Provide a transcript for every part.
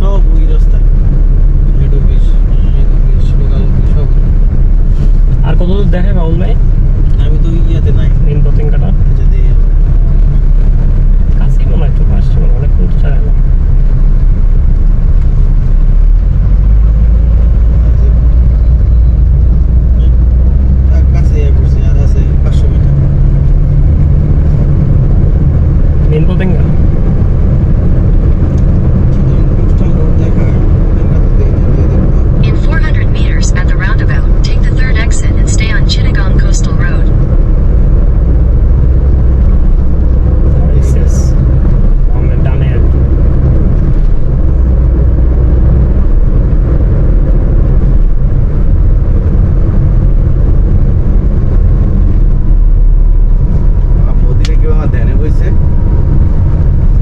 সব ওই রাস্তায় হেড অফিস লোকাল সব। আর কত দূর দেখে বাউল ভাই? আমি তো ইয়াতে নাই, মেন পতেঙ্গাটা যদি কাছেই মনে হয়, একটু পাশে মনে হয়, অনেকক্ষণ তো চালালাম। কাছে পড়ছে, আর আছে 500 meter. Main Patenga In 400 meters at the roundabout, take the third exit and stay on Chittagong Coastal Road. ডানে আর কি। মোদিনে কেউ আমার ধ্যানে বইছে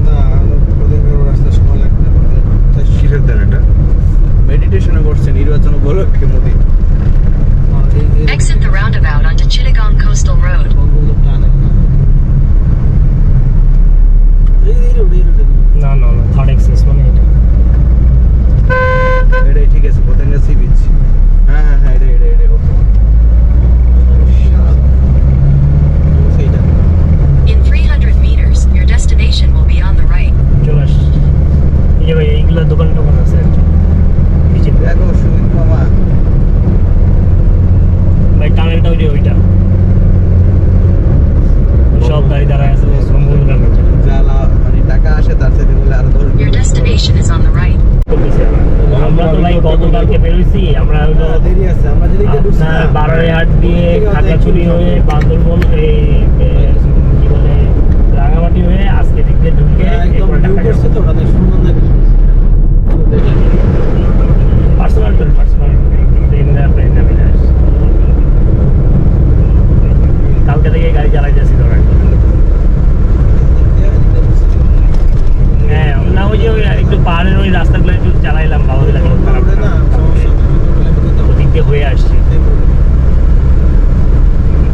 না, ওদের রাস্তা সময় লাগবে। কিসের ধ্যান এটা? মেডিটেশনে করছে নির্বাচন উপলক্ষে Modi. Exit the roundabout onto Chittagong Coastal Road. না না না, থার্ড এক্সেস মানে এটা। এটাই ঠিক আছে, পতেঙ্গা সি বিচ। হ্যাঁ হ্যাঁ হ্যাঁ, এটা ওকে। In 300 meters, your destination will be on the right. চলে আসছি। এই যে ভাই এইগুলা দোকান টোকান আছে আর কি। নিচে দেখো সুমিত মামা, ভাই টানেলটা ওই যে ওইটা, সব গাড়ি দাঁড়ায় আছে সম্পূর্ণ গ্রামে। জ্বালা মানে টাকা আসে তার সাথে বলে আরো 10 Your destination is on the right. আমরা তো ভাই গতকালকে বেরোইছি, আমরা হলো দেরি আছে, আমরা যেদিকে ঢুকছি না, আপনার বারোয়ারহাট দিয়ে খাগড়াছড়ি হয়ে বান্দরবন এই কি বলে রাঙামাটি হয়ে আজকে দিক দিয়ে ঢুকে একদম এরপরে ভিউ ঢাকা করছে যাবো। তো, ওটা সুন্দর লাগে। পার্সোনাল কালকে থেকে গাড়ি চালাই যাচ্ছি ধরেন। হ্যাঁ না, ওই যে ওই একটু পাহাড়ের ওই রাস্তাগুলো একটু চালাইলাম, ভালো লাগলো, খারাপ ওটা না, সমস্যা না। ওদিক দিয়ে হয়ে আসছি।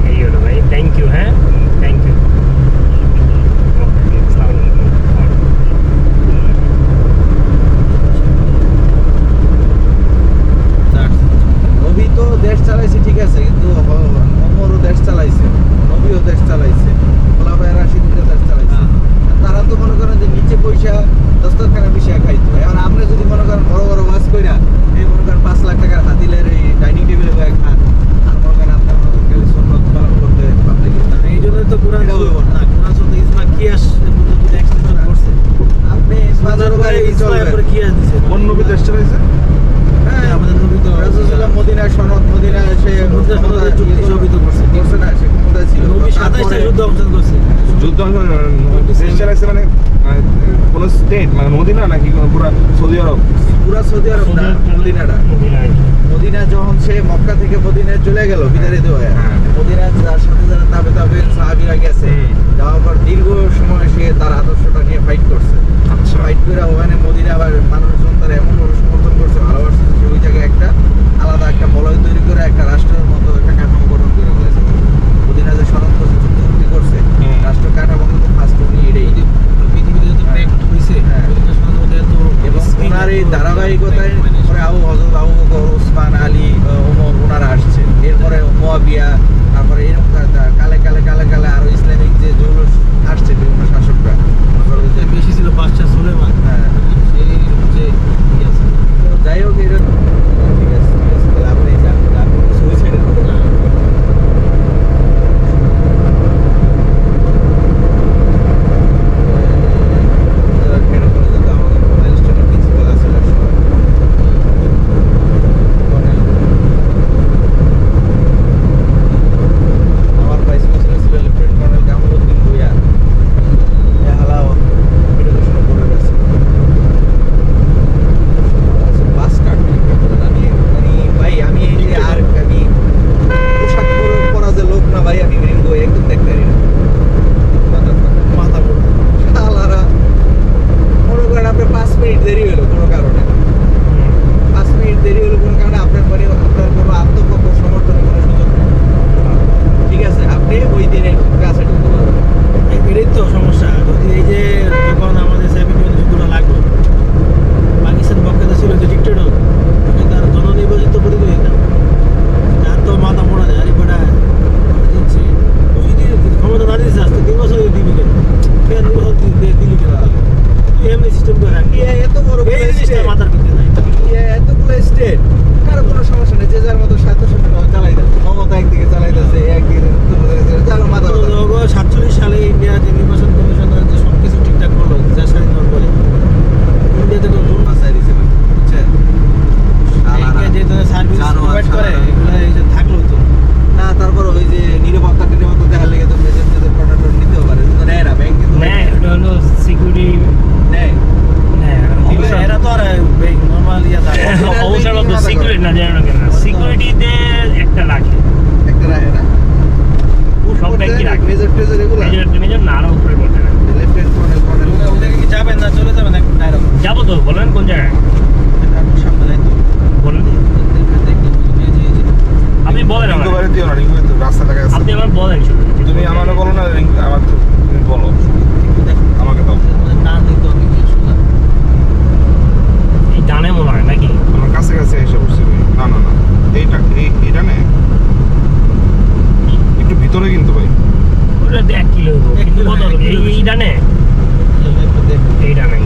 এই হলো ভাই, থ্যাংক ইউ। হ্যাঁ থ্যাংক ইউ। নবী তো দেশ চালাইছে ঠিক আছে, কিন্তু অমরও দেশ চালাইছে, নবীও দেশ চালাইছে, খোলাফায়ে রাশিদিনও দেশ চালাইছে। আর তারা তো মনে করেন যে নিচে পয়সা দস্তরখানা বিষয় খাইতো। এখন আমরা যদি মনে করেন বড় বড় ওয়াজ কইরা এই মনে করেন 5 লাখ টাকার হাতিলের এই ডাইনিং টেবিলে বসে খান, আর মনে করেন আপনার মতো খালি সুন্নত পালন করতে পাবলিক এই জন্যই তো কোরআন এটা হইবো না। কোরআন শুনতে ইজমা কিয়াস পর্যন্ত এক্সটেনশন করছে। আপনি বাজারও গাড়ি ইজমা চলবে। করে কিয়াস দিছে। কোন নবী দেশ চালাইছে? হ্যাঁ, আমাদের নবী তো রাসূলুল্লাহ মদিনায় সনদ, মদিনায় সে সমুদ্রে ক্ষমতা চুক্তি সবই তো করছে। করছে না, সে ক্ষমতায় ছিল। নবী 27টা যুদ্ধ অংশগ্রহণ করছে। যুদ্ধ দেশ চালাইছে মানে কোন স্টেট মানে মদিনা নাকি পুরো সৌদি আরব? পুরা সৌদি আরব না, মদিনাটা। মদিনা যখন সে মক্কা থেকে মদিনায় চলে গেল বিতাড়িত হয়ে, হ্যাঁ। মদিনায় যার সাথে যারা তাবে তাবে সাহাবীরা গেছে, যাওয়ার পর দীর্ঘ সময় সে তার আদর্শটা নিয়ে ফাইট করছে। আচ্ছা। ফাইট করে ওখানে মদিনা আবার মানুষজন তারা এমন ভাবে সমর্থন করছে, ভালোবাসছে, যে ওই জায়গায় একটা আলাদা একটা বলয় তৈরি করে একটা রাষ্ট্রের মতো একটা কাঠামো গঠন করে ফেলেছে। মদিনা যে সনদ করছে, চুক্তি করছে, রাষ্ট্র কাঠামো কিন্তু ফার্স্ট উনি এটাই। পৃথিবীতে যত প্যাক্ট হইছে, হ্যাঁ। ওইটার সঙ্গে ওদের তো এবং ওনার এই ধারাবাহিকতায় পরে হযরত আবু বকর, ওসমান, আলী, ওমর ওনারা আসছে, এরপরে মুয়াবিয়া, তারপরে এরকম কালে কালে কালে কালে আরো ইসলামিক যে জৌলুস আসছে বিভিন্ন শাসকরা। বেশি ছিল বাদশা সুলেমান। হ্যাঁ, সেই হচ্ছে ঠিক আছে। তো যাই হোক এটা ঠিক আছে, ঠিক আছে, তাহলে আপনি যান, আপনি সুইসাইড আমার শুনবে না ইন্ডিয়া এত বড় এই জিনিসটা স্টেট, মাথার ভিতরে নাই ইন্ডিয়া এতগুলো স্টেট, কারো কোনো সমস্যা নেই, যে যার মতো স্বার্থ চালাইতেছে। মমতা একদিকে চালাইতেছে, একদিকে যার মাথা ব্যথা। 47 সালে ইন্ডিয়া যে নির্বাচন কমিশনের যে সবকিছু ঠিকঠাক করলো দেশ স্বাধীন হওয়ার পরে, ইন্ডিয়াতে কোনো দুর্নীতি বাসায় দিছে ভাই, বুঝছেন? শালারা। যে সার্ভিস জানোয়ার প্রোভাইড করে শালারা। এগুলো এই যে থাকলো তো না, তারপর ওই যে নিরাপত্তা দেখার লেগে তো মেজর প্রোডাক্ট নিতেও পারে, কিন্তু নেয় না, ব্যাংক কিন্তু নেয়, এটা হলো সিকিউরিটি নেয়। এরা তো আর নর্মাল ইয়া থাকে অবসর মতো সিকিউরিটি না জানো কেন সিকিউরিটিতে একটা রাখে একটা রাখে না, সব ব্যাংকই রাখে। মেজর টেজর এগুলো মেজর না আরো উপরে বলতে না লেফটেন্ট কর্নেল ওদেরকে কি যাবেন না চলে যাবেন একদম ডাইরেক্ট যাবো তো বলেন কোন জায়গায় সামনে যাইতো বলেন আপনি বলেন আমার রিঙ্কু বাড়ি দিও না, রিঙ্কু তো রাস্তা দেখা আপনি আমার বলেন শুধু তুমি আমারও বলো না, আমার তো তুমি বলো, আমাকে দাও। না দিত আমি কি শুনলাম এই ডানে মনে হয় নাকি আমার কাছে কাছে এসে বসছে ভাই। না না না, এইটা নে, একটু ভিতরে কিন্তু ভাই। ওটা 1 কিলো কিন্তু কত এই ডানে এই ডানে